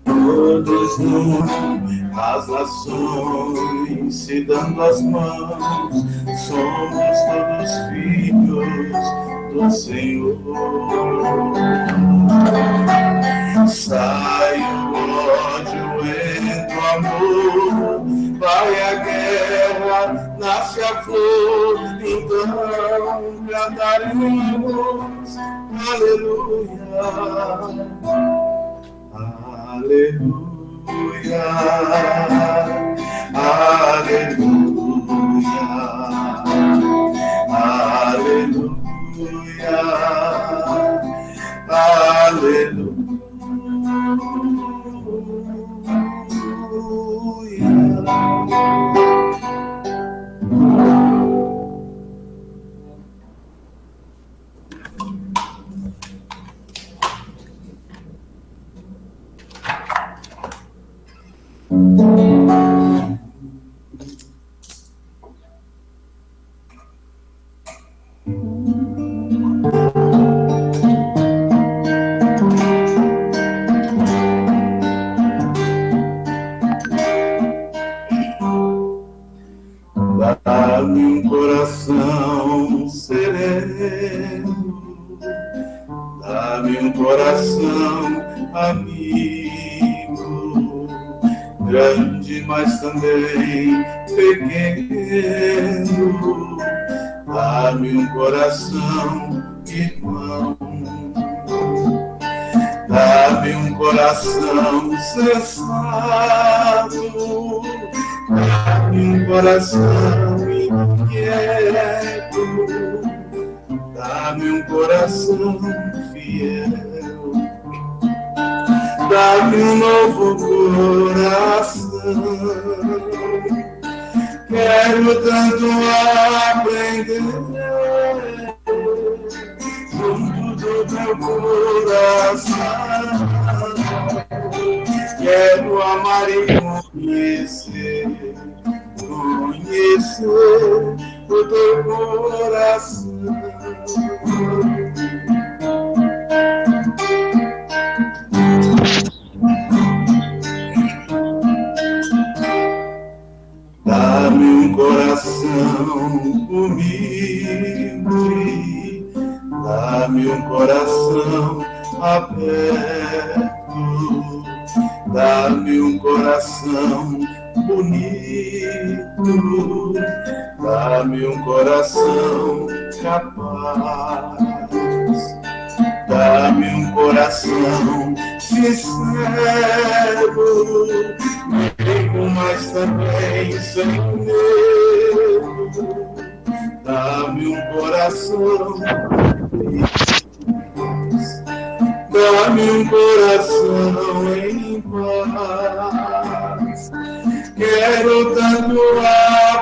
Todos nós, as nações se dando as mãos, somos todos filhos do Senhor. Sai o ódio, entra o amor, vai a guerra, nasce a flor, então cantaremos, aleluia, aleluia, aleluia, aleluia, aleluia. Dá-me um coração sereno, dá-me um coração amigo, grande, mas também pequeno. Dá-me um coração irmão, dá-me um coração sensato, dá-me um coração inquieto, dá-me um coração fiel, dá-me um novo coração. Quero tanto aprender junto do teu coração. Quero amar e conhecer o teu coração. Dá-me um coração humilde, dá-me um coração aberto, dá-me um coração bonito, dá-me um coração capaz, dá-me um coração sincero, mas também sem medo. Dá-me um coração feliz, dá-me um coração em paz. Quero tanto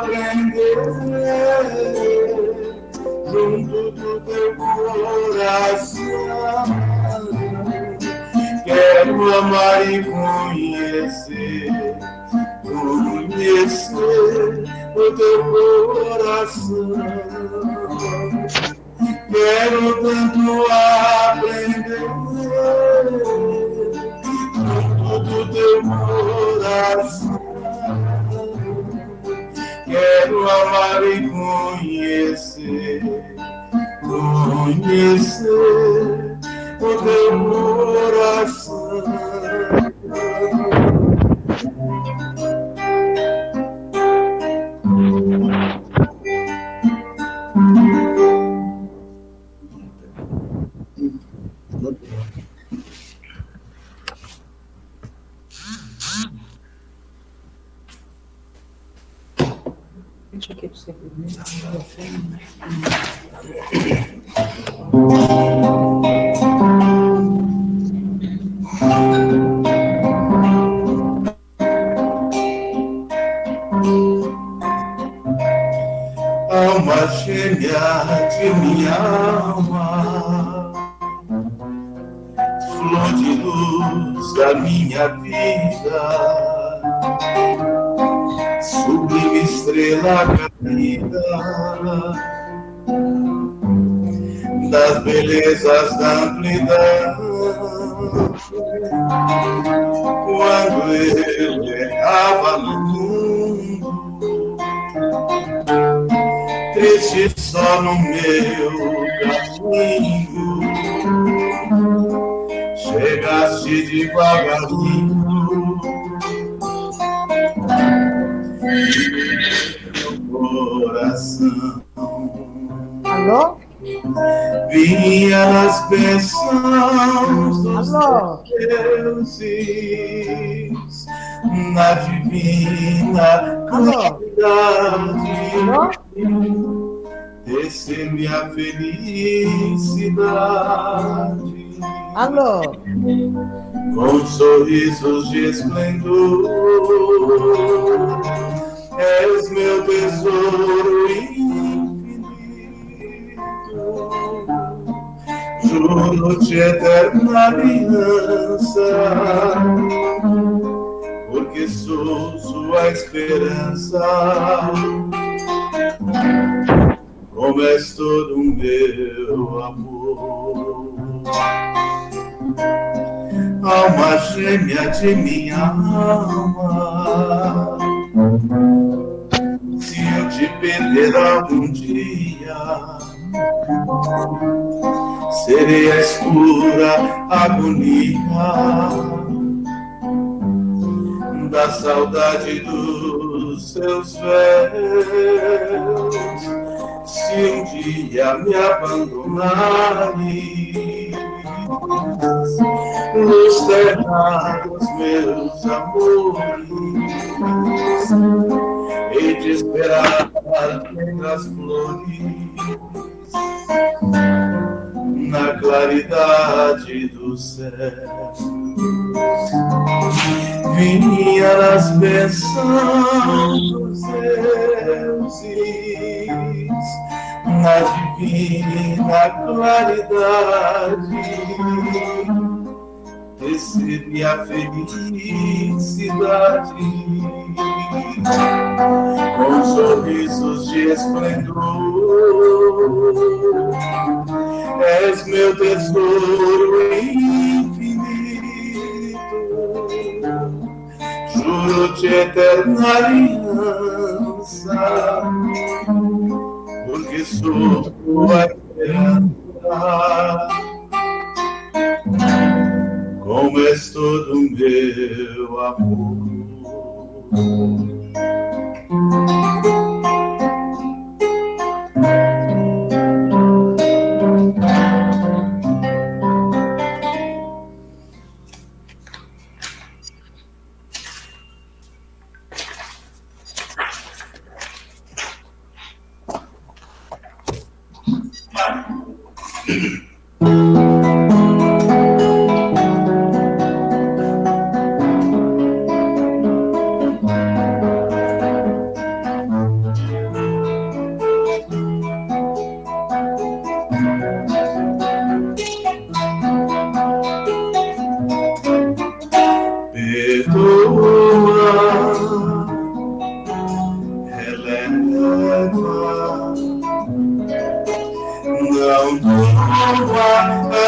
aprender junto do teu coração. Quero amar e conhecer o teu coração. Quero tanto aprender junto do teu coração. Quero amar e conhecer o teu coração. Deixa aqui para você ver. Alma gêmea de minha alma, flor de luz da minha vida, sublime estrela caída das belezas da amplidão, quando eu errava no mundo, triste só no meu caminho, chegaste devagarinho, meu coração. Alô? Vinha nas bênçãos dos Alô? deuses, na divina Alô? claridade, descer minha felicidade. Alô? Com sorrisos de esplendor, és meu tesouro infinito. Juro-te eterna aliança, porque sou sua esperança. Como és todo o meu amor, alma gêmea de minha alma. Se eu te perder algum dia, serei a escura agonia da saudade dos seus véus. Se um dia me abandonares, nos terrados meus amores, hei de esperar entre as flores, na claridade do céu. Vinha nas bênçãos dos deuses, na divina claridade, recebi a felicidade, com sorrisos de esplendor. És meu tesouro infinito, juro-te eterna aliança, porque sou tua esperança. Como és todo o meu amor.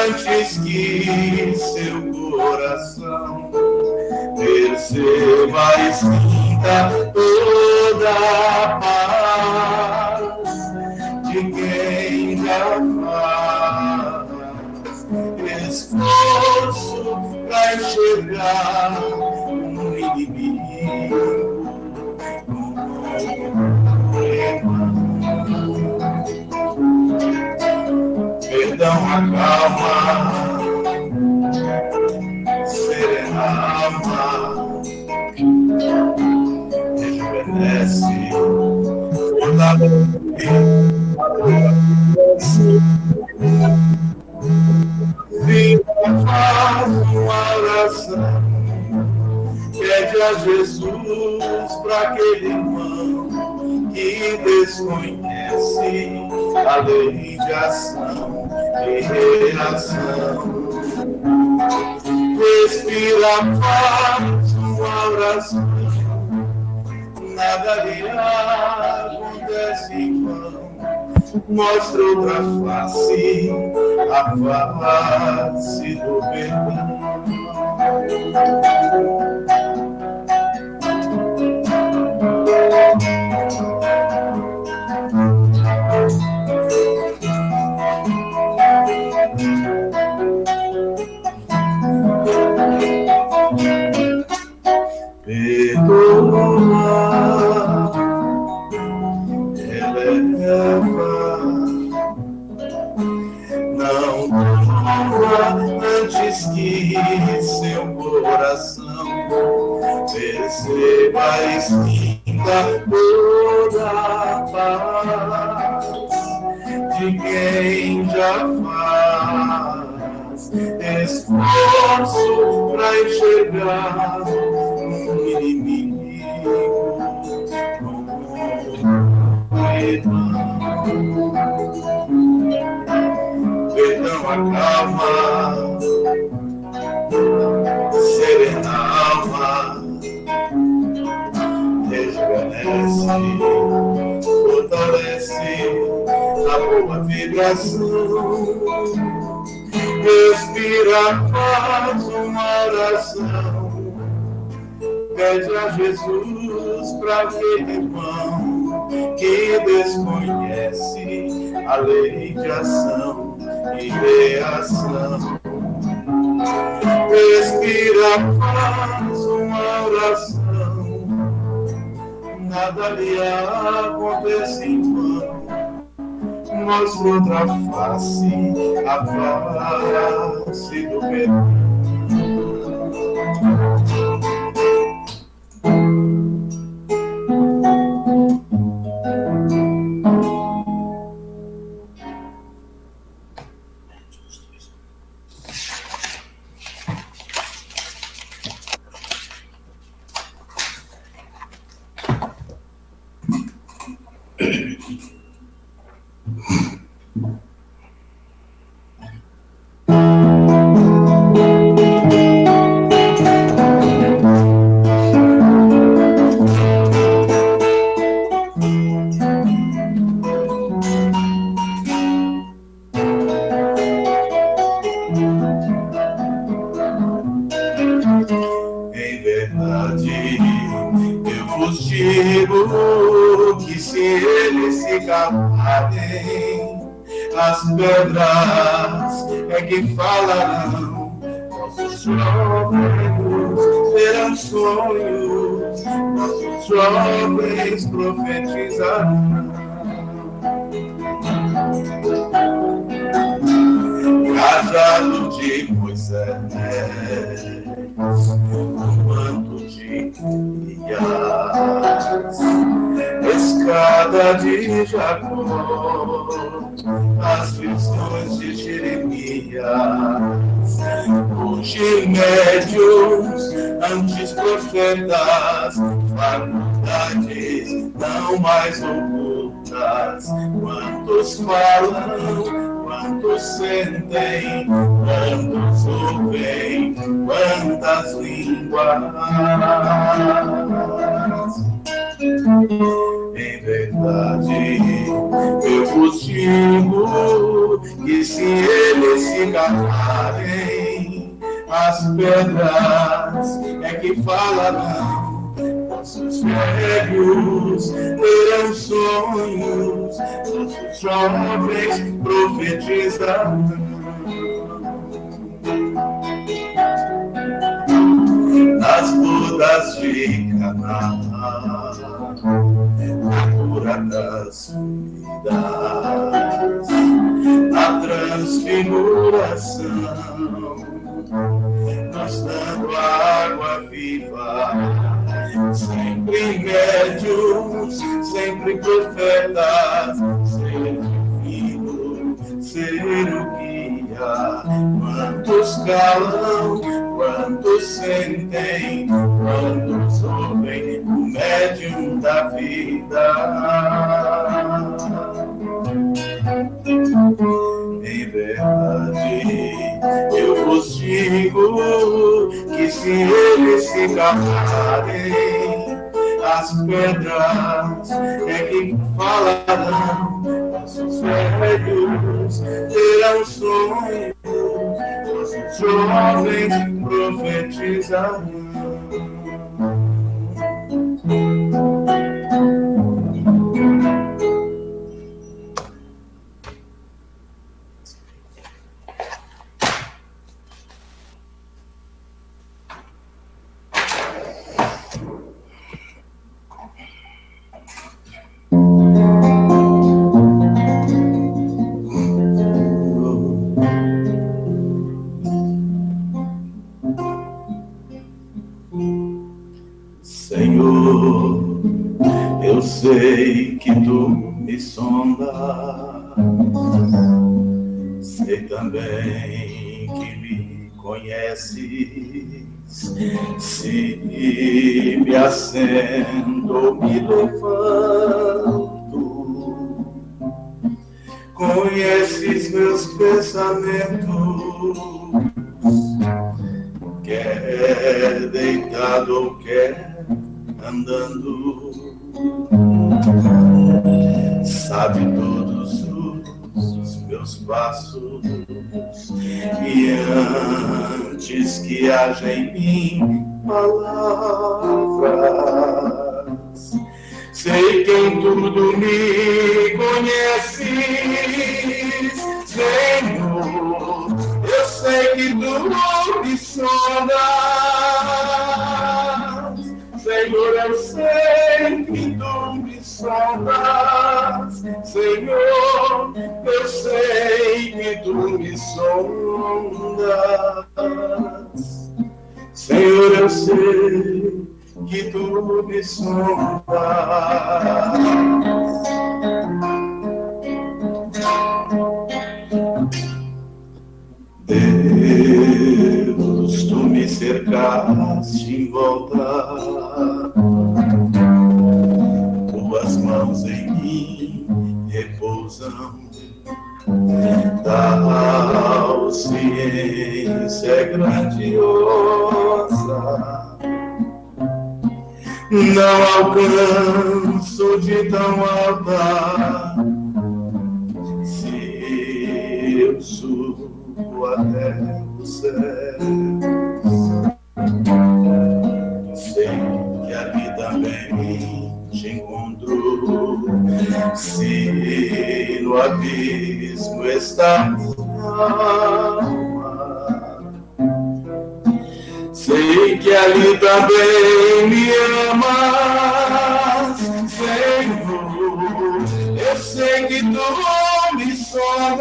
Antes que seu coração perceba e sinta toda a paz de quem já faz esforço pra enxergar um inimigo. Perdão acalma, serena alma, rejuvenesce, fortalece. Viva faz uma oração, pede a Jesus para aquele irmão que desconhece a lei de ação e reação. Respira, faz uma oração, nada virá, acontece em vão. Mostra outra face, a face do perdão. antes que seu coração perceba e sinta toda a paz de quem já faz esforço pra enxergar um inimigo como irmão. Perdão acalma, serena alma, rejuvenesce, fortalece a boa vibração. Respira, faz uma oração, pede a Jesus para aquele irmão que desconhece a lei de ação e reação. Respira, faz uma oração, nada lhe acontece em vão. Mostra outra face, a face do perdão. As pedras é que falarão, nossos jovens terão sonhos, nossos jovens profetizarão. Cajado de Moisés, um manto de Elias, escada de Jacó, as visões de Jeremias. Hoje médios, antes profetas, faculdades não mais ocultas. Quantos falam, quantos sentem, quantos ouvem, quantas línguas. Em verdade, eu vos digo que se eles se calarem, as pedras é que falarão. Nossos velhos terão sonhos, nossos jovens profetizarão. Nas bodas de Caná, na cura das feridas, na transfiguração, nos dando água viva, sempre médios, sempre profetas, ser divino, ser o guia. Quantos calam, quantos sentem, quantos ouvem o médium da vida. Em verdade, eu vos digo que se eles se calarem, as pedras é que falarão. Nossos velhos terão sonhos, nossos jovens profetizarão. Senhor, eu sei que tu me sondas, sei também que me conheces. Se me acendo, me levanto, conheces meus pensamentos, quer deitado ou quer andando, sabe todos os meus passos, e antes que haja em mim palavras, sei que em tudo me conheces, Senhor, eu sei que tu me sondas, Senhor, eu sei que tu me sondas, Senhor, eu sei que tu me sondas, Senhor, eu sei que tu me sondas. Deus, tu me cercaste em volta, tuas mãos em mim repousam, tal ciência é grandiosa, não alcanço de tão alta, se eu subo até o céu, sei que ali também te encontro, se no abismo está minha alma, sei que ali também me amas, Senhor, eu sei que tu me sondas,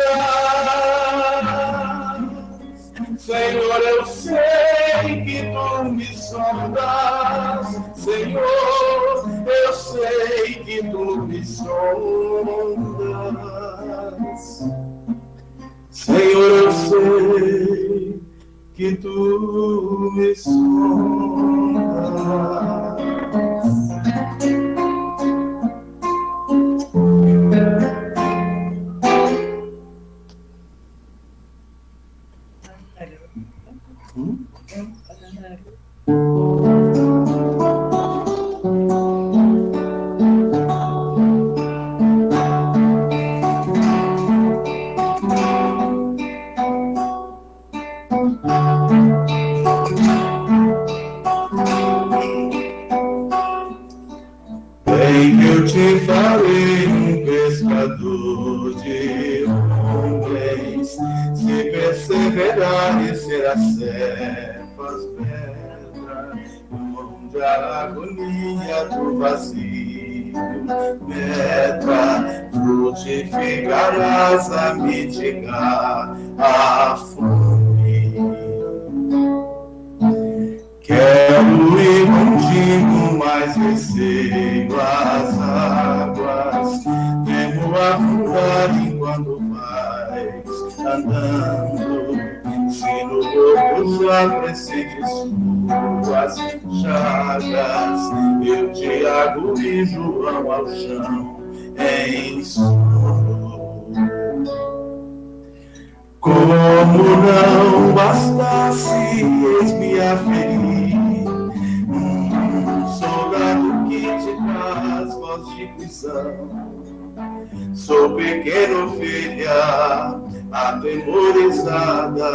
Senhor, eu sei que tu me sondas, Senhor, eu sei que tu me sondas, Senhor, eu sei que tu me sondas. Bem que eu te falei, um pescador de homens, se perseverar e será cefas pedra, onde a agonia do vazio medra, frutificarás a mitigar a fome. Quero ir contigo, mas receio as águas, temo afundar enquanto vais andando, se no corpo já precedes suas chagas, eu te agonizo ao chão em sono. Como não bastasse, eis-me a ferir, soldado que te traz voz de prisão. Sou pequena ovelha, atemorizada,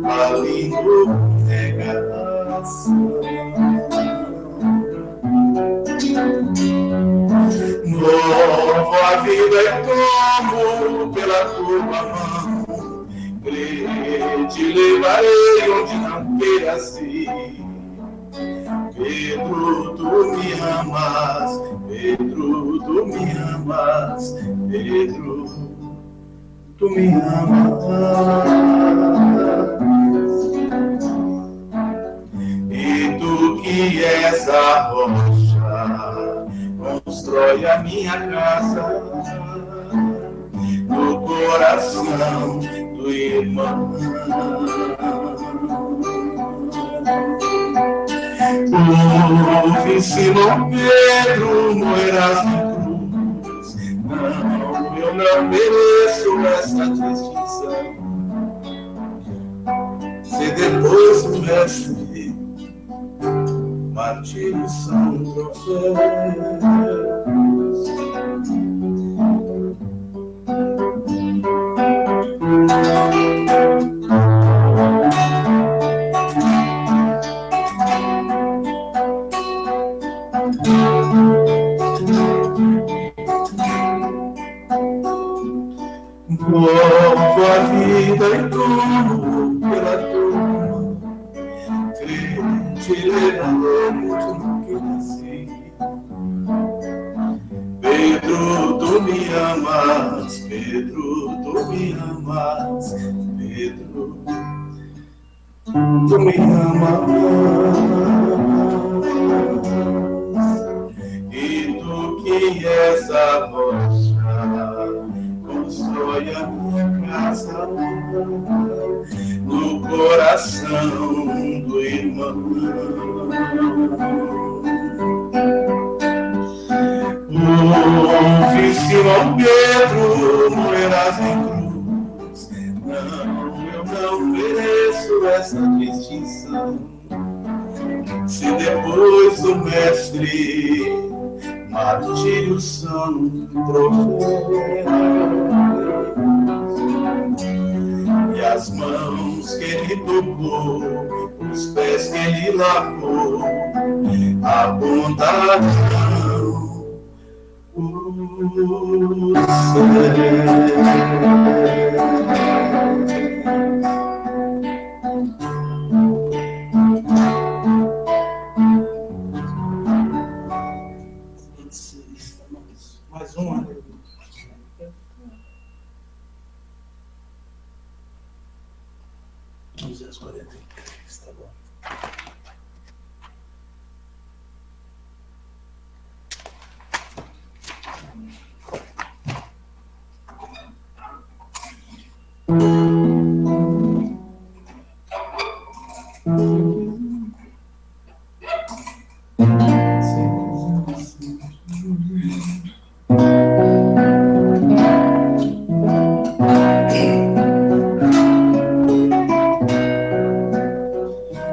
a língua negação. Novo a vida é como pela tua mão, te levarei onde não queiras ir. Pedro, tu me amas, Pedro, tu me amas, Pedro, tu me amas. E tu que és a rocha constrói a minha casa no coração do irmão. Ouve Simão Pedro no Erasmo Cruz, não, eu não mereço essa distinção. Se depois do mestre, martírios são troféus. Volvo a vida em torno pela turma, te levando muito no que nasci. Pedro, tu me amas, Pedro, tu me amas, Pedro, tu me amas. E tu que és a rocha, constrói a minha casa no coração do irmão. Ouve Simão Pedro no Erasmo Cruz, não, eu não mereço essa distinção. Se depois do mestre, martírios são troféus. E as mãos que ele tocou, os pés que ele lavou, apontarão o mais uma. 243, tá bom.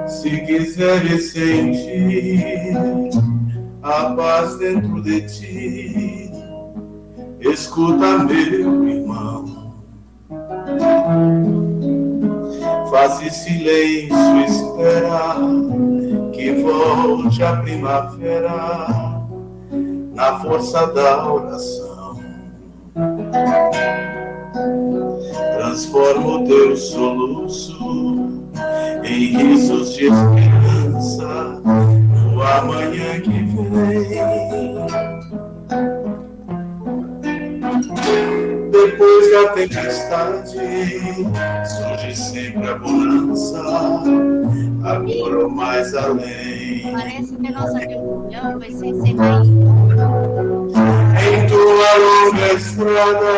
Se quiseres sentir a paz dentro de ti, escuta, meu irmão. Faze silêncio, espera que volte a primavera na força da oração. Transforma o teu soluço em risos de esperança no amanhã que vem. Depois da tempestade surge sempre a bonança, agora ou mais além. Parece que a nossa reunião vai ser sem mais. Em tua longa estrada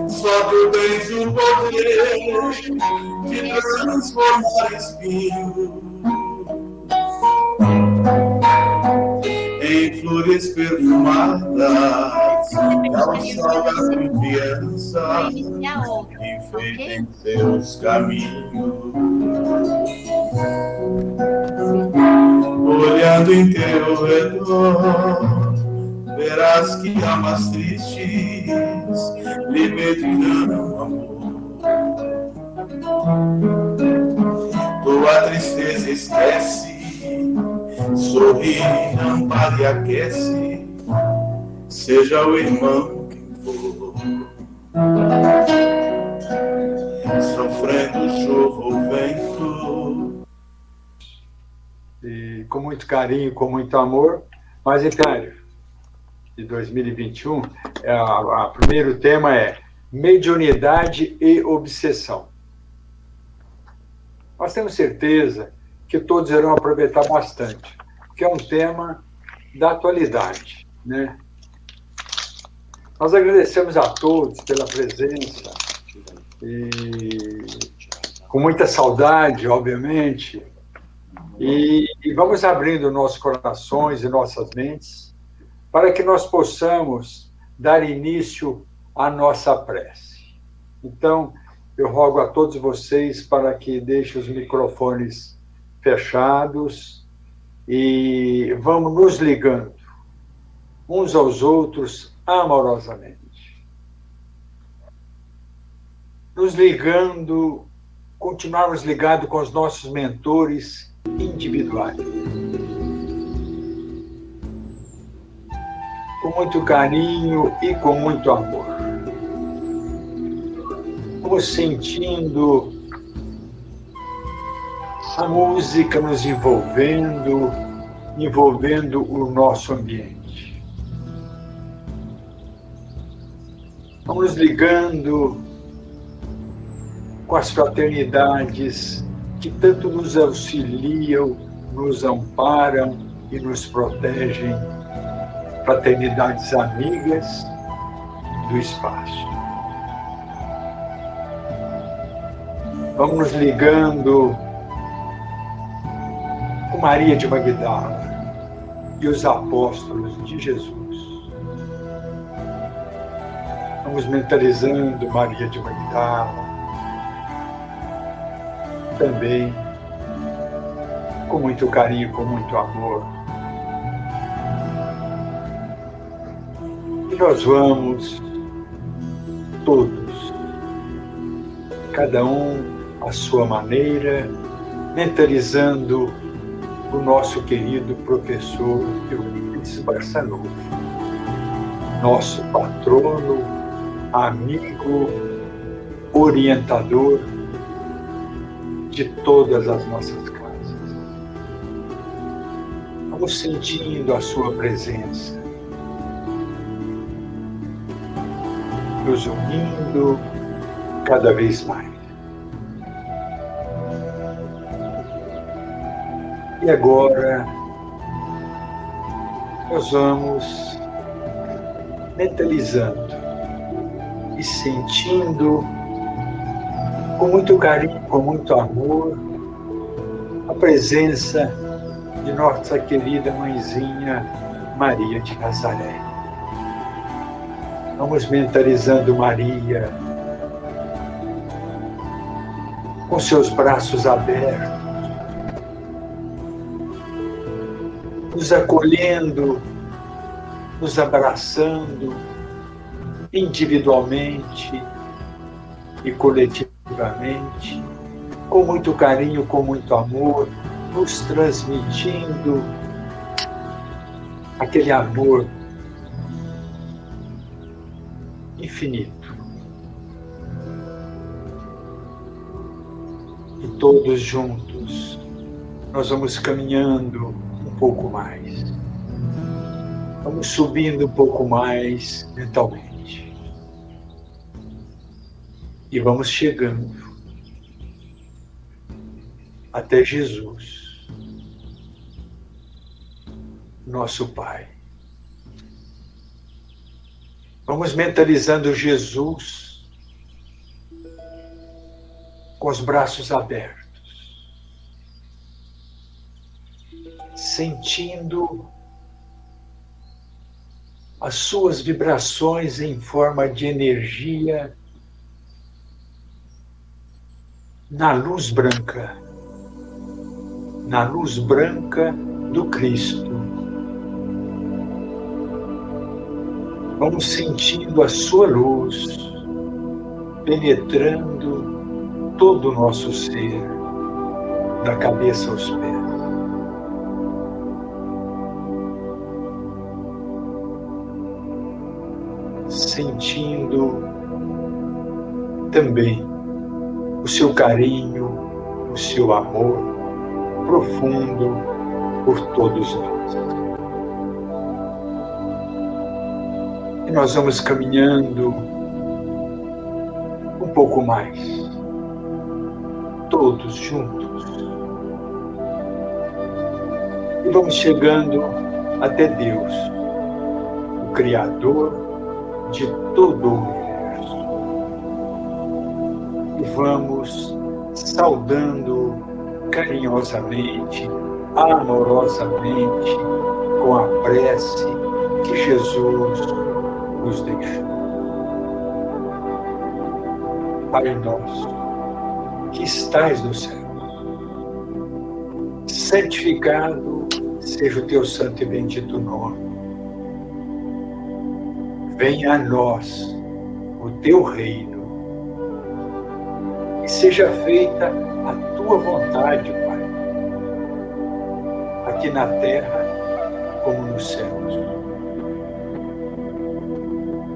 só tu tens o poder de transformar espinhos em flores perfumadas, ao sol da confiança enfeita em teus caminhos. Olhando em teu redor, verás que almas tristes lhe pedirão amor. Tua tristeza esquece, sorri, ampara e aquece, seja o irmão quem for. Sofrendo chuva ou vento. E com muito carinho, com muito amor, mas Império de 2021, o primeiro tema é mediunidade e obsessão. Nós temos certeza que todos irão aproveitar bastante, porque é um tema da atualidade, né? Nós agradecemos a todos pela presença e com muita saudade, obviamente, e vamos abrindo nossos corações e nossas mentes para que nós possamos dar início à nossa prece. Então, eu rogo a todos vocês para que deixem os microfones fechados e vamos nos ligando uns aos outros amorosamente. Nos ligando, continuarmos ligados com os nossos mentores individuais. Com muito carinho e com muito amor. Vamos sentindo a música nos envolvendo o nosso ambiente. Vamos nos ligando com as fraternidades que tanto nos auxiliam, nos amparam e nos protegem, fraternidades amigas do espaço. Vamos nos ligando com Maria de Magdala e os apóstolos de Jesus. Vamos mentalizando Maria de Magdala, também com muito carinho, com muito amor. E nós vamos todos, cada um à sua maneira, mentalizando o nosso querido professor Euclides Barçanufo, nosso patrono, amigo, orientador de todas as nossas casas. Vamos sentindo a sua presença, nos unindo cada vez mais. E agora nós vamos mentalizando e sentindo com muito carinho, com muito amor, a presença de nossa querida mãezinha Maria de Nazaré. Vamos mentalizando Maria com seus braços abertos, nos acolhendo, nos abraçando individualmente e coletivamente, com muito carinho, com muito amor, nos transmitindo aquele amor infinito. E todos juntos nós vamos caminhando um pouco mais. Vamos subindo um pouco mais mentalmente. E vamos chegando até Jesus, nosso Pai. Vamos mentalizando Jesus com os braços abertos, sentindo as suas vibrações em forma de energia na luz branca do Cristo. Vamos sentindo a sua luz penetrando todo o nosso ser, da cabeça aos pés. Sentindo também o seu carinho, o seu amor profundo por todos nós. E nós vamos caminhando um pouco mais, todos juntos. E vamos chegando até Deus, o Criador de todo o universo. E vamos saudando carinhosamente, amorosamente, com a prece que Jesus nos deixou. Pai nosso, que estais no céu, santificado seja o teu santo e bendito nome. Venha a nós o teu reino e seja feita a tua vontade, Pai, aqui na terra como nos céus.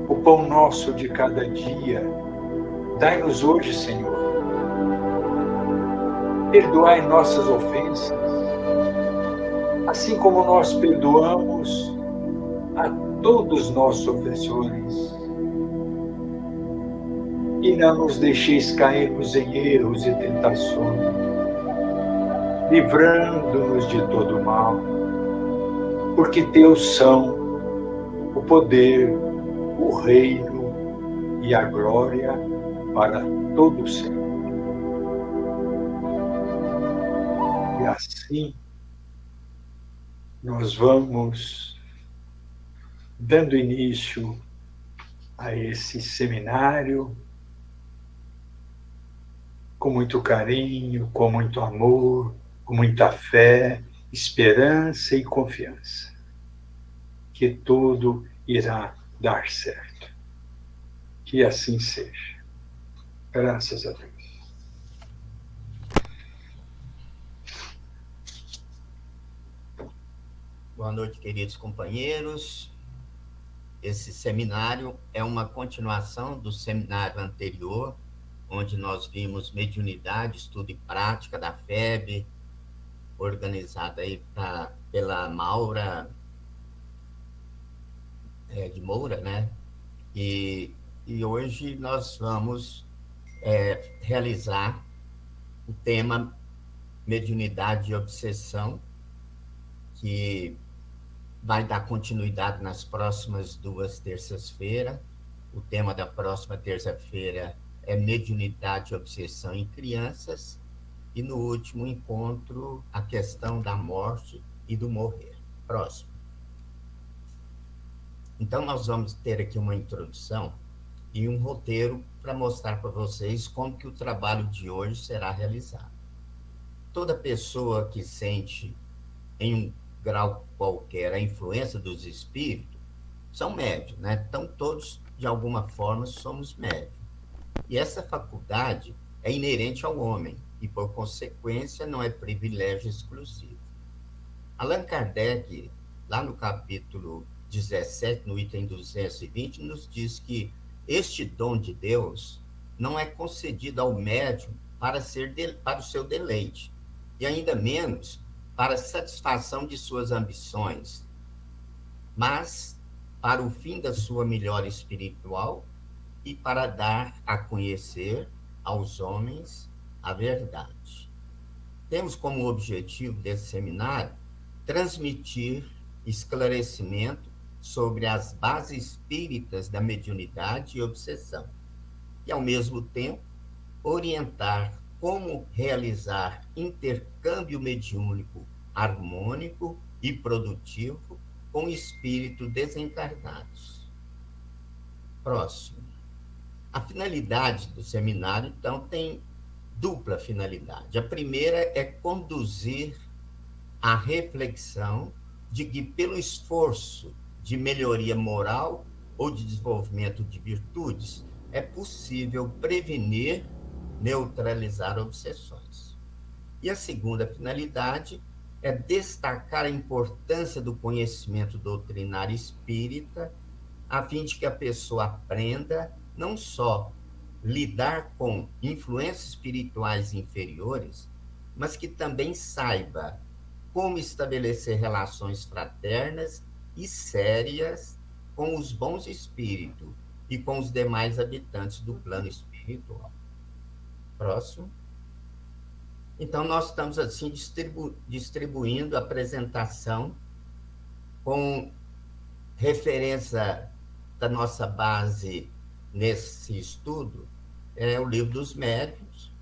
O pão nosso de cada dia, dai-nos hoje, Senhor. Perdoai nossas ofensas, assim como nós perdoamos a todos os nossos ofensores. E não nos deixeis cairmos em erros e tentações, livrando-nos de todo mal, porque teus são o poder, o reino e a glória para todo o sempre. E assim, nós vamos dando início a esse seminário com muito carinho, com muito amor, com muita fé, esperança e confiança, que tudo irá dar certo. Que assim seja. Graças a Deus. Boa noite, queridos companheiros. Esse seminário é uma continuação do seminário anterior, onde nós vimos mediunidade, estudo e prática da FEB, organizada aí pela Maura de Moura, né? E hoje nós vamos realizar o tema mediunidade e obsessão, que vai dar continuidade nas próximas 2 terças-feiras. O tema da próxima terça-feira é mediunidade e obsessão em crianças. E no último encontro, a questão da morte e do morrer. Próximo. Então, nós vamos ter aqui uma introdução e um roteiro para mostrar para vocês como que o trabalho de hoje será realizado. Toda pessoa que sente em um grau qualquer a influência dos espíritos são médios, né? Então, todos, de alguma forma, somos médios. E essa faculdade é inerente ao homem e, por consequência, não é privilégio exclusivo. Allan Kardec, lá no capítulo 17, no item 220, nos diz que este dom de Deus não é concedido ao médium para o seu deleite, e ainda menos para a satisfação de suas ambições, mas para o fim da sua melhora espiritual e para dar a conhecer aos homens a verdade. Temos como objetivo desse seminário transmitir esclarecimento sobre as bases espíritas da mediunidade e obsessão, e, ao mesmo tempo, orientar como realizar intercâmbio mediúnico harmônico e produtivo com espíritos desencarnados. Próximo. A finalidade do seminário, então, tem dupla finalidade. A primeira é conduzir a reflexão de que, pelo esforço de melhoria moral ou de desenvolvimento de virtudes, é possível prevenir, neutralizar obsessões. E a segunda finalidade é destacar a importância do conhecimento doutrinário espírita, a fim de que a pessoa aprenda não só lidar com influências espirituais inferiores, mas que também saiba como estabelecer relações fraternas e sérias com os bons espíritos e com os demais habitantes do plano espiritual. Próximo. Então, nós estamos assim distribuindo a apresentação com referência da nossa base nesse estudo é o Livro dos Médiuns,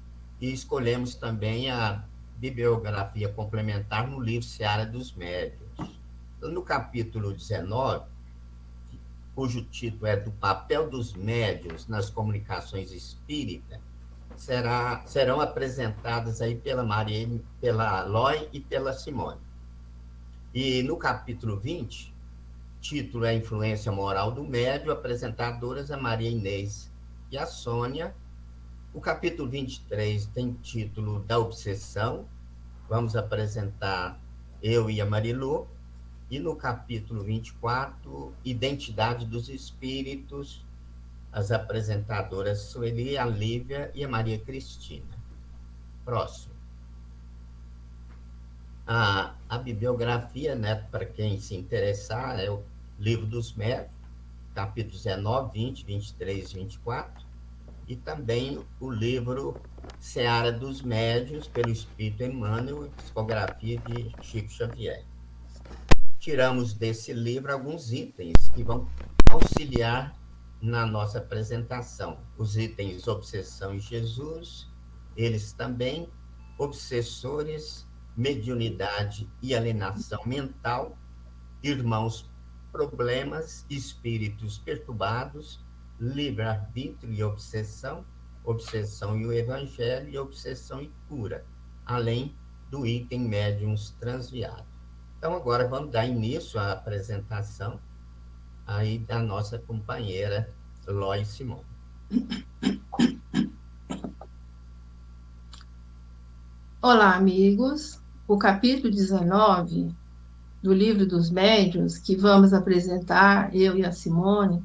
e escolhemos também a bibliografia complementar no livro Seara dos Médiuns. Então, no capítulo 19, cujo título é Do Papel dos Médiuns nas Comunicações Espíritas, serão apresentadas aí pela Loi e pela Simone. E no capítulo 20, título é a Influência Moral do Médium, apresentadoras a Maria Inês e a Sônia. O capítulo 23 tem título da Obsessão, vamos apresentar eu e a Marilu. E no capítulo 24, Identidade dos Espíritos, as apresentadoras Sueli, a Lívia e a Maria Cristina. Próximo. A bibliografia, né, para quem se interessar, é o Livro dos Médiuns, capítulos 19, 20, 23 e 24, e também o livro Seara dos Médiuns, pelo Espírito Emmanuel, psicografia de Chico Xavier. Tiramos desse livro alguns itens que vão auxiliar na nossa apresentação. Os itens Obsessão e Jesus, eles também, obsessores, mediunidade e alienação mental, irmãos problemas, espíritos perturbados, livre-arbítrio e obsessão, obsessão e o evangelho, e obsessão e cura, além do item médiuns transviado. Então, agora vamos dar início à apresentação aí da nossa companheira Loi Simone. Olá, amigos. O capítulo 19 do Livro dos Médiuns, que vamos apresentar, eu e a Simone,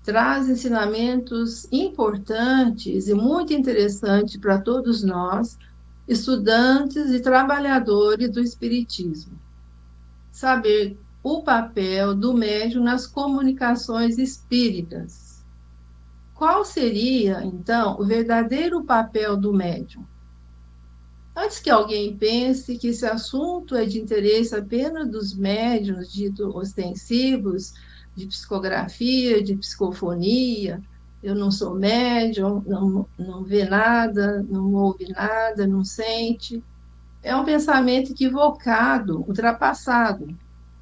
traz ensinamentos importantes e muito interessantes para todos nós, estudantes e trabalhadores do Espiritismo. Saber o papel do médium nas comunicações espíritas. Qual seria, então, o verdadeiro papel do médium? Antes que alguém pense que esse assunto é de interesse apenas dos médiuns ditos ostensivos, de psicografia, de psicofonia, eu não sou médium, não vê nada, não ouve nada, não sente. É um pensamento equivocado, ultrapassado.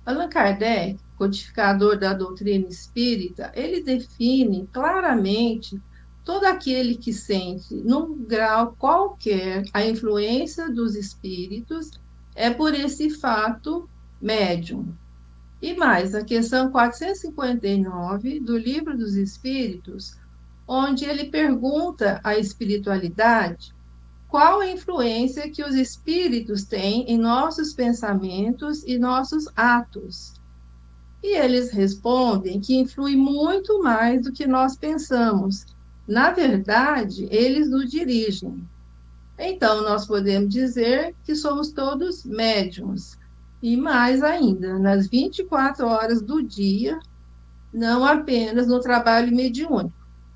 Allan Kardec, codificador da doutrina espírita, ele define claramente todo aquele que sente, num grau qualquer, a influência dos espíritos, é por esse fato médium. E mais, a questão 459 do Livro dos Espíritos, onde ele pergunta à espiritualidade qual a influência que os espíritos têm em nossos pensamentos e nossos atos. E eles respondem que influi muito mais do que nós pensamos. Na verdade, eles nos dirigem. Então, nós podemos dizer que somos todos médiuns. E mais ainda, nas 24 horas do dia, não apenas no trabalho mediúnico.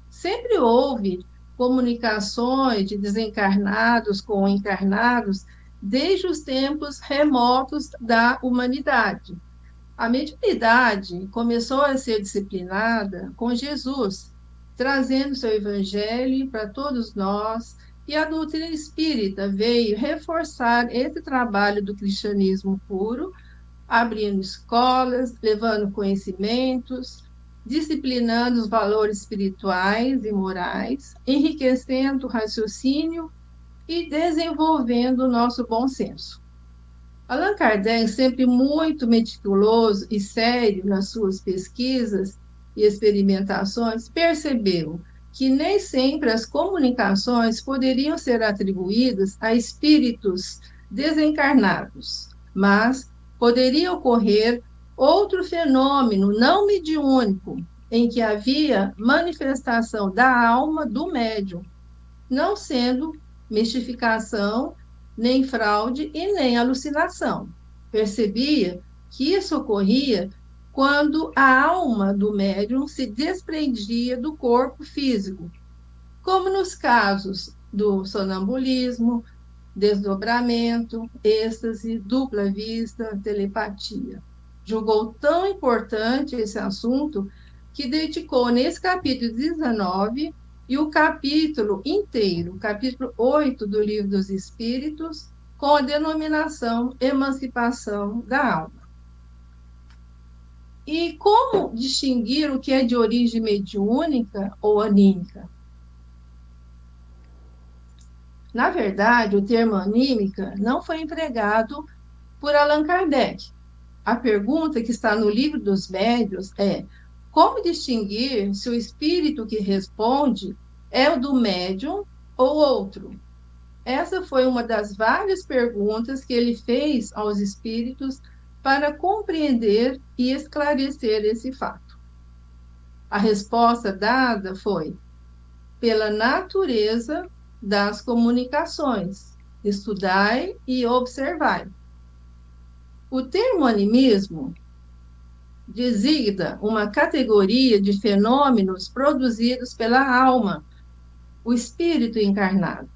Sempre houve comunicações de desencarnados com encarnados desde os tempos remotos da humanidade. A mediunidade começou a ser disciplinada com Jesus, trazendo seu evangelho para todos nós, e a doutrina espírita veio reforçar esse trabalho do cristianismo puro, abrindo escolas, levando conhecimentos, disciplinando os valores espirituais e morais, enriquecendo o raciocínio e desenvolvendo o nosso bom senso. Allan Kardec, sempre muito meticuloso e sério nas suas pesquisas e experimentações, percebeu que nem sempre as comunicações poderiam ser atribuídas a espíritos desencarnados, mas poderia ocorrer outro fenômeno não mediúnico, em que havia manifestação da alma do médium, não sendo mistificação, nem fraude e nem alucinação. Percebia que isso ocorria quando a alma do médium se desprendia do corpo físico, como nos casos do sonambulismo, desdobramento, êxtase, dupla vista, telepatia. Julgou tão importante esse assunto que dedicou nesse capítulo 19 e o capítulo inteiro, capítulo 8 do Livro dos Espíritos, com a denominação Emancipação da Alma. E como distinguir o que é de origem mediúnica ou anímica? Na verdade, o termo anímica não foi empregado por Allan Kardec. A pergunta que está no Livro dos Médiuns é: como distinguir se o espírito que responde é o do médium ou outro? Essa foi uma das várias perguntas que ele fez aos espíritos para compreender e esclarecer esse fato. A resposta dada foi: pela natureza das comunicações, estudai e observai. O termo animismo designa uma categoria de fenômenos produzidos pela alma, o espírito encarnado,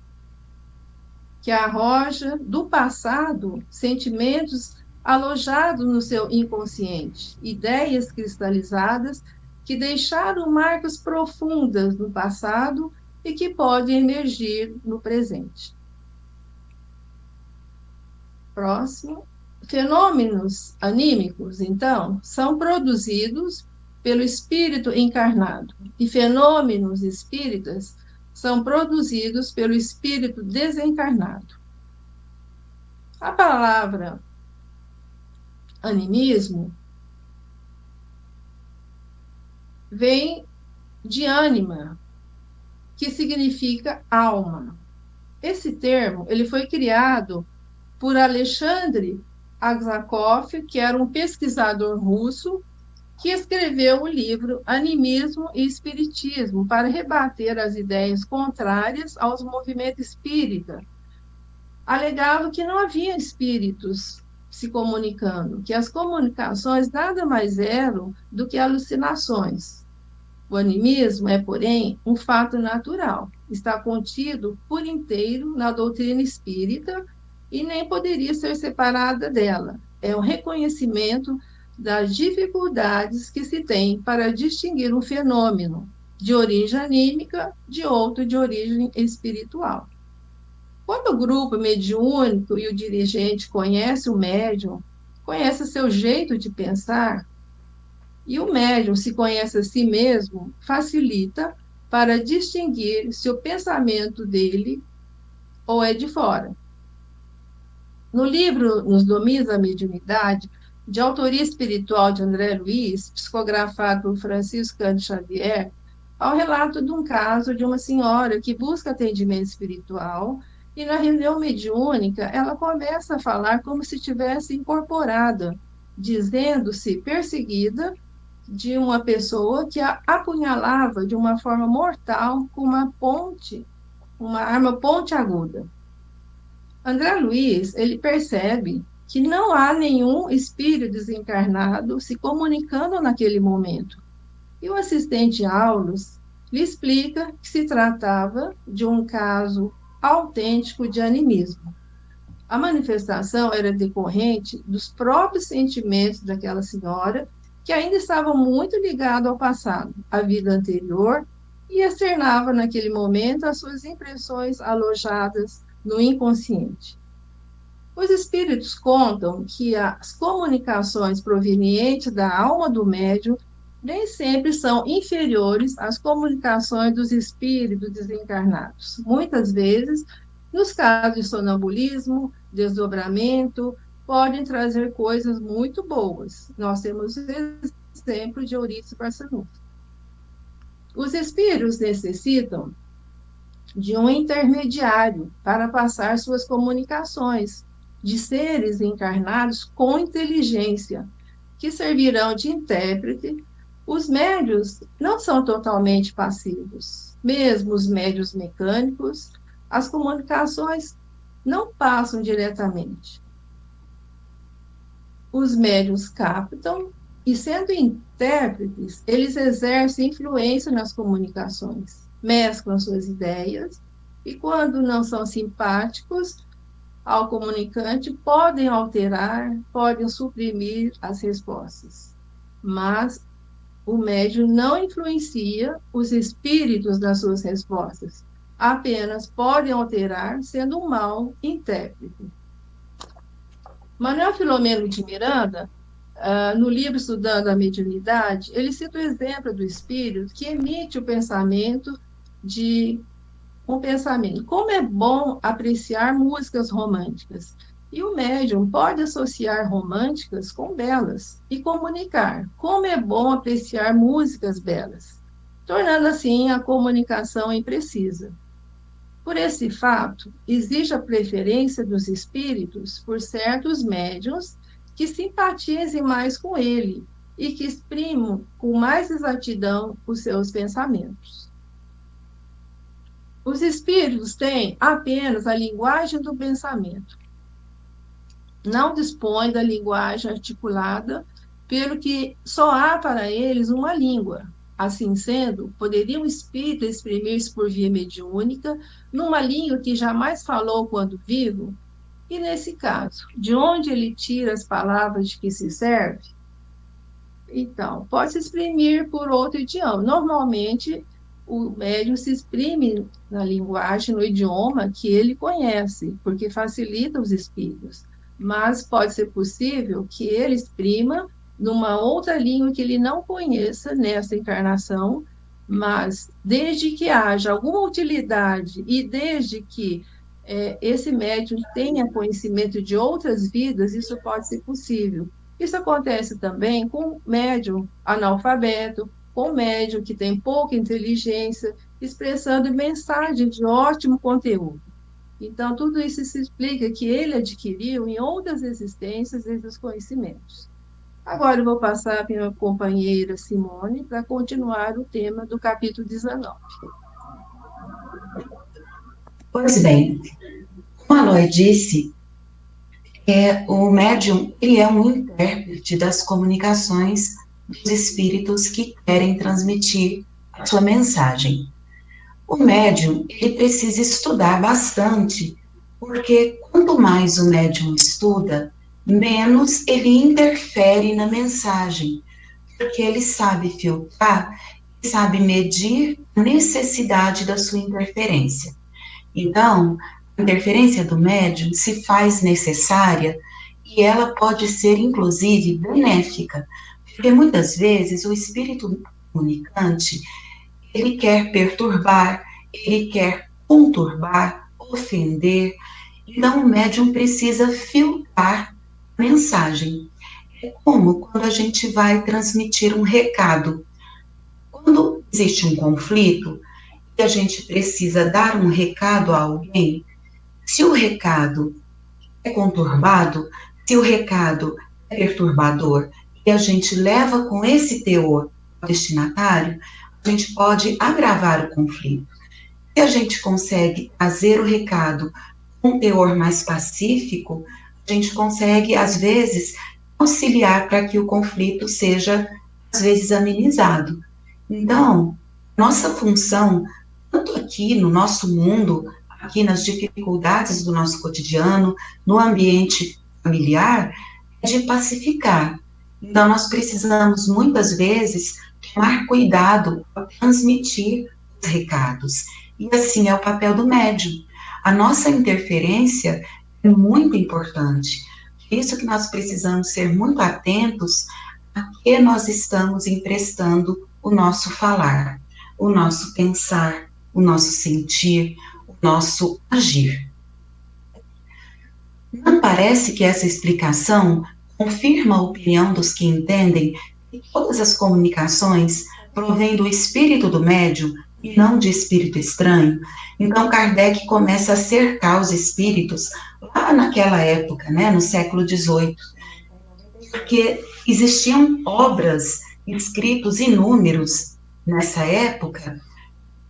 que arroja do passado sentimentos alojados no seu inconsciente, ideias cristalizadas que deixaram marcas profundas no passado e que podem emergir no presente. Próximo. Fenômenos anímicos, então, são produzidos pelo espírito encarnado, e fenômenos espíritas são produzidos pelo espírito desencarnado. A palavra animismo vem de ânima, que significa alma. Esse termo ele foi criado por Alexandre Aksakov, que era um pesquisador russo, que escreveu o livro Animismo e Espiritismo para rebater as ideias contrárias aos movimentos espírita. Alegava que não havia espíritos se comunicando, que as comunicações nada mais eram do que alucinações. O animismo é, porém, um fato natural, está contido por inteiro na doutrina espírita e nem poderia ser separada dela. É um reconhecimento das dificuldades que se tem para distinguir um fenômeno de origem anímica de outro de origem espiritual. Quando o grupo mediúnico e o dirigente conhece o médium, conhece seu jeito de pensar, e o médium se conhece a si mesmo, facilita para distinguir se o pensamento dele ou é de fora. No livro Nos Domínios da Mediunidade, de autoria espiritual de André Luiz, psicografado por Francisco Cândido Xavier, há o relato de um caso de uma senhora que busca atendimento espiritual e na reunião mediúnica ela começa a falar como se tivesse incorporada, dizendo-se perseguida de uma pessoa que a apunhalava de uma forma mortal com uma arma pontiaguda. André Luiz, ele percebe que não há nenhum espírito desencarnado se comunicando naquele momento. E o assistente Aulus lhe explica que se tratava de um caso autêntico de animismo. A manifestação era decorrente dos próprios sentimentos daquela senhora, que ainda estavam muito ligados ao passado, à vida anterior, e externava naquele momento as suas impressões alojadas no inconsciente. Os espíritos contam que as comunicações provenientes da alma do médium nem sempre são inferiores às comunicações dos espíritos desencarnados. Muitas vezes, nos casos de sonambulismo, desdobramento, podem trazer coisas muito boas. Nós temos exemplo de Eurípides Barçanufo. Os espíritos necessitam de um intermediário para passar suas comunicações, de seres encarnados com inteligência, que servirão de intérprete. Os médios não são totalmente passivos. Mesmo os médios mecânicos, as comunicações não passam diretamente. Os médios captam e, sendo intérpretes, eles exercem influência nas comunicações, mesclam suas ideias e, quando não são simpáticos ao comunicante, podem alterar, podem suprimir as respostas. Mas o médium não influencia os espíritos nas suas respostas, apenas podem alterar, sendo um mau intérprete. Manuel Filomeno de Miranda, no livro Estudando a Mediunidade, ele cita o exemplo do espírito que emite o pensamento um pensamento. Como é bom apreciar músicas românticas. E o médium pode associar românticas com belas e comunicar. Como é bom apreciar músicas belas, tornando assim a comunicação imprecisa. Por esse fato, existe a preferência dos espíritos por certos médiuns que simpatizem mais com ele e que exprimam com mais exatidão os seus pensamentos. Os espíritos têm apenas a linguagem do pensamento. Não dispõem da linguagem articulada, pelo que só há para eles uma língua. Assim sendo, poderia um espírito exprimir-se por via mediúnica numa língua que jamais falou quando vivo? E nesse caso, de onde ele tira as palavras de que se serve? Então, pode se exprimir por outro idioma. Normalmente, o médium se exprime na linguagem, no idioma que ele conhece, porque facilita os espíritos. Mas pode ser possível que ele exprima numa outra língua que ele não conheça nessa encarnação, mas desde que haja alguma utilidade e desde que esse médium tenha conhecimento de outras vidas, isso pode ser possível. Isso acontece também com médium analfabeto, com médium que tem pouca inteligência, expressando mensagem de ótimo conteúdo. Então, tudo isso se explica que ele adquiriu em outras existências esses conhecimentos. Agora eu vou passar para a minha companheira Simone para continuar o tema do capítulo 19. Pois bem, como a Noé disse, o médium ele é um intérprete das comunicações dos espíritos que querem transmitir a sua mensagem. O médium ele precisa estudar bastante, porque quanto mais o médium estuda, menos ele interfere na mensagem, porque ele sabe filtrar, sabe medir a necessidade da sua interferência. Então, a interferência do médium se faz necessária e ela pode ser, inclusive, benéfica, porque muitas vezes o espírito comunicante, ele quer perturbar, ele quer conturbar, ofender. Então, o médium precisa filtrar a mensagem. É como quando a gente vai transmitir um recado. Quando existe um conflito e a gente precisa dar um recado a alguém, se o recado é conturbado, se o recado é perturbador e a gente leva com esse teor ao destinatário, a gente pode agravar o conflito. Se a gente consegue trazer o recado com um teor mais pacífico, a gente consegue, às vezes, auxiliar para que o conflito seja, às vezes, amenizado. Então, nossa função, tanto aqui no nosso mundo, aqui nas dificuldades do nosso cotidiano, no ambiente familiar, é de pacificar. Então, nós precisamos, muitas vezes, tomar cuidado ao transmitir os recados. E assim é o papel do médium. A nossa interferência é muito importante. Por isso que nós precisamos ser muito atentos a que nós estamos emprestando o nosso falar, o nosso pensar, o nosso sentir, o nosso agir. Não parece que essa explicação confirma a opinião dos que entendem que todas as comunicações provêm do espírito do médium e não de espírito estranho? Então, Kardec começa a cercar os espíritos lá naquela época, né, no século XVIII, porque existiam obras, escritos inúmeros nessa época,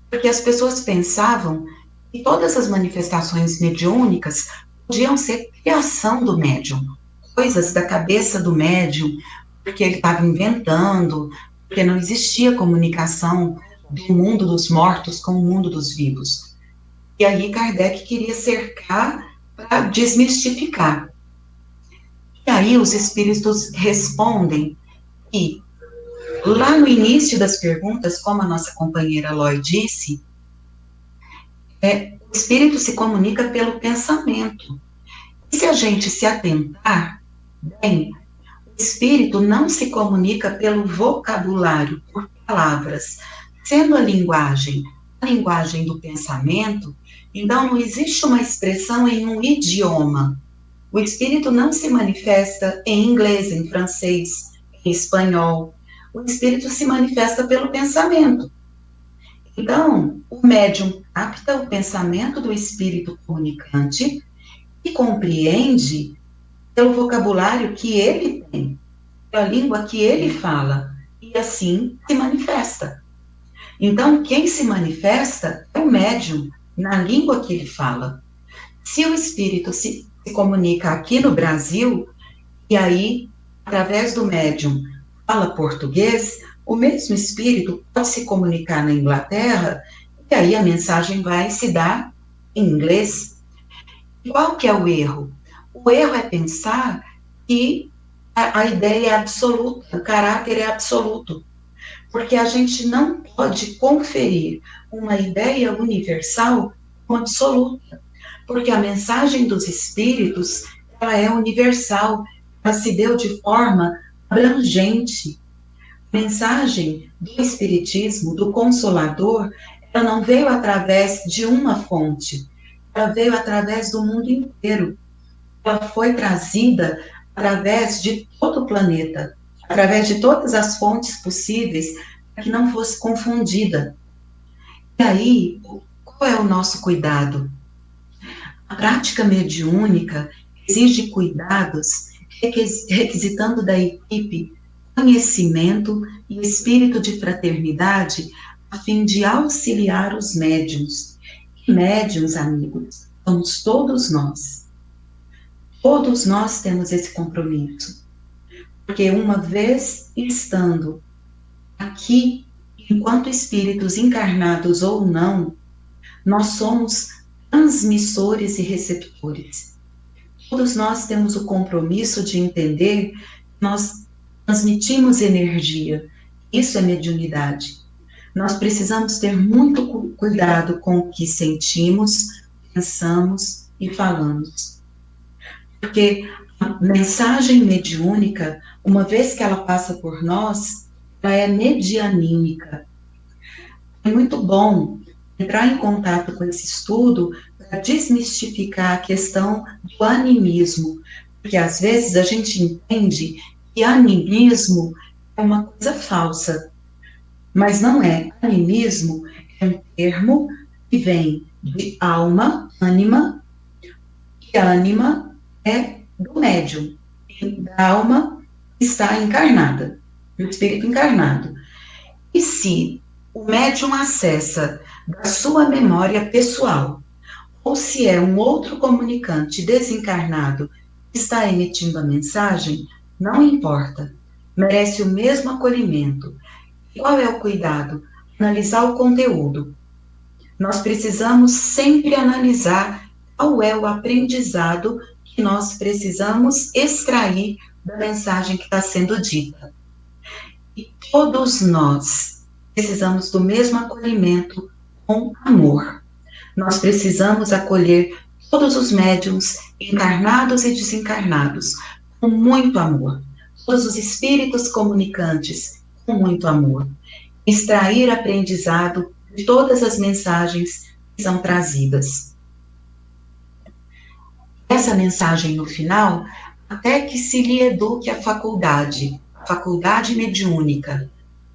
porque as pessoas pensavam que todas as manifestações mediúnicas podiam ser criação do médium, coisas da cabeça do médium, porque ele estava inventando, porque não existia comunicação do mundo dos mortos com o mundo dos vivos. E aí Kardec queria cercar para desmistificar. E aí os espíritos respondem que lá no início das perguntas, como a nossa companheira Loi disse, o espírito se comunica pelo pensamento. E se a gente se atentar bem, o espírito não se comunica pelo vocabulário, por palavras. Sendo a linguagem do pensamento, então não existe uma expressão em um idioma. O espírito não se manifesta em inglês, em francês, em espanhol. O espírito se manifesta pelo pensamento. Então, o médium capta o pensamento do espírito comunicante e compreende pelo vocabulário que ele tem, pela língua que ele fala, e assim se manifesta. Então, quem se manifesta é o médium, na língua que ele fala. Se o espírito se comunica aqui no Brasil, e aí, através do médium, fala português, o mesmo espírito pode se comunicar na Inglaterra, e aí a mensagem vai se dar em inglês. Qual que é o erro? O erro é pensar que a ideia é absoluta, o caráter é absoluto, porque a gente não pode conferir uma ideia universal como absoluta, porque a mensagem dos espíritos, ela é universal, ela se deu de forma abrangente. A mensagem do espiritismo, do Consolador, ela não veio através de uma fonte, ela veio através do mundo inteiro. Ela foi trazida através de todo o planeta, através de todas as fontes possíveis, para que não fosse confundida. E aí, qual é o nosso cuidado? A prática mediúnica exige cuidados, requisitando da equipe conhecimento e espírito de fraternidade, a fim de auxiliar os médiuns. E médiuns, amigos, somos todos nós. Todos nós temos esse compromisso. Porque uma vez estando aqui, enquanto espíritos encarnados ou não, nós somos transmissores e receptores. Todos nós temos o compromisso de entender que nós transmitimos energia. Isso é mediunidade. Nós precisamos ter muito cuidado com o que sentimos, pensamos e falamos. Porque a mensagem mediúnica, uma vez que ela passa por nós, ela é medianímica. É muito bom entrar em contato com esse estudo para desmistificar a questão do animismo, porque às vezes a gente entende que animismo é uma coisa falsa, mas não é. Animismo é um termo que vem de alma, ânima, e ânima é do médium, e da alma está encarnada, o espírito encarnado. E se o médium acessa da sua memória pessoal, ou se é um outro comunicante desencarnado que está emitindo a mensagem, não importa, merece o mesmo acolhimento. Qual é o cuidado? Analisar o conteúdo. Nós precisamos sempre analisar qual é o aprendizado que nós precisamos extrair da mensagem que está sendo dita. E todos nós precisamos do mesmo acolhimento com amor. Nós precisamos acolher todos os médiuns, encarnados e desencarnados, com muito amor. Todos os espíritos comunicantes, com muito amor. Extrair aprendizado de todas as mensagens que são trazidas. Essa mensagem no final, até que se lhe eduque a faculdade mediúnica.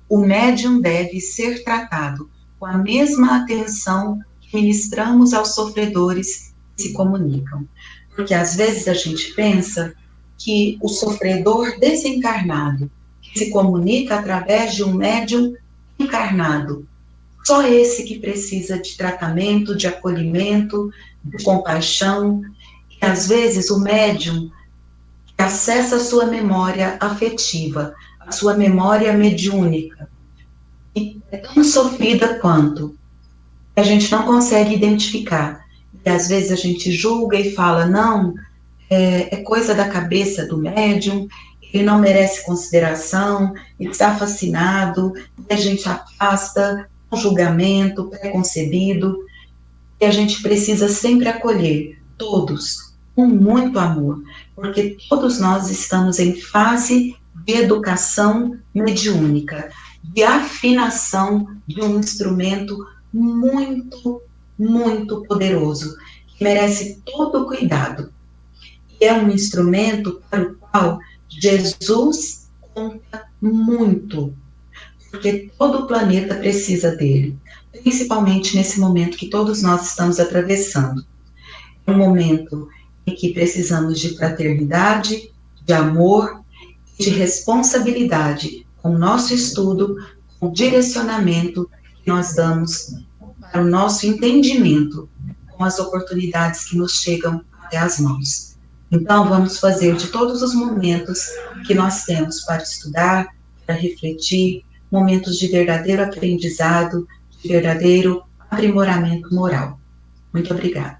O médium deve ser tratado com a mesma atenção que ministramos aos sofredores que se comunicam. Porque às vezes a gente pensa que o sofredor desencarnado, que se comunica através de um médium encarnado, só esse que precisa de tratamento, de acolhimento, de compaixão. E às vezes o médium que acessa a sua memória afetiva, a sua memória mediúnica, e é tão sofrida quanto a gente não consegue identificar. E às vezes a gente julga e fala, não, é coisa da cabeça do médium, ele não merece consideração, ele está fascinado, e a gente afasta com julgamento, preconcebido, e a gente precisa sempre acolher todos com muito amor, porque todos nós estamos em fase de educação mediúnica, de afinação de um instrumento muito, muito poderoso, que merece todo o cuidado. E é um instrumento para o qual Jesus conta muito, porque todo o planeta precisa dele, principalmente nesse momento que todos nós estamos atravessando. É um momento em que precisamos de fraternidade, de amor e de responsabilidade com o nosso estudo, com o direcionamento que nós damos para o nosso entendimento com as oportunidades que nos chegam até as mãos. Então, vamos fazer de todos os momentos que nós temos para estudar, para refletir, momentos de verdadeiro aprendizado, de verdadeiro aprimoramento moral. Muito obrigada.